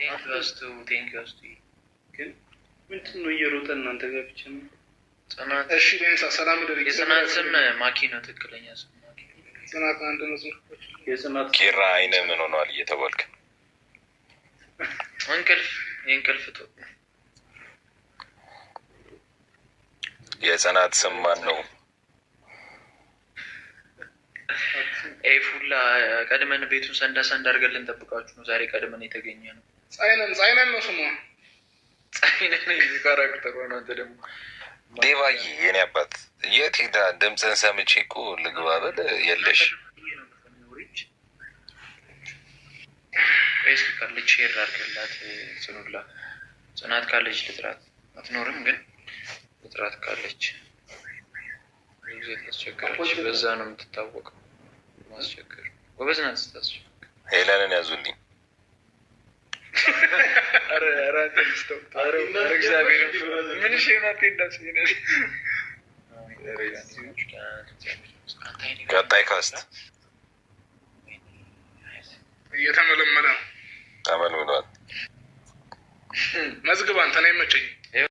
ቴንኪውስቱ ግን ምንድን ነው እየሮጠ እናንተ ጋር ብቻ ነው ጽናት? እሺ ሌንሳ ሰላም ደረግ የጽናት ስም ማኪ ነው። ትክክለኛ ስም ማኪ። ጽናት አንድ መስመር የጽናት ኪራ አይነ ምን ሆኗል እየተባልክ እንቅልፍ ቶ የጽናት ስም ማን ነው? ኤፉላ ቀድመን ቤቱን ሰንዳ አድርገን ልንጠብቃችሁ ነው። ዛሬ ቀድመን የተገኘ ነው። ጻይነን ነው ስሟ። ጻይነን ካራክተር ነው። አንተ ደግሞ ዴቫዬ የኔ አባት የት ሄዳ? ድምፅህን ሰምቼ እኮ ልግባ ብል የለሽ። ፌስክ ካለች ሼር አድርገላት ጽኑላ። ጽናት ካለች ልጥራት አትኖርም፣ ግን ልጥራት ካለች ጊዜ ታስቸገረች። በዛ ነው የምትታወቀው። ማስቸገር ጎበዝ ናት ስታስቸግር። ሄለንን ያዙልኝ። ቀጣይ ካስት እየተመለመለ ነው። ተመልምሏል። መዝግብ አንተ ነው የመቸኝ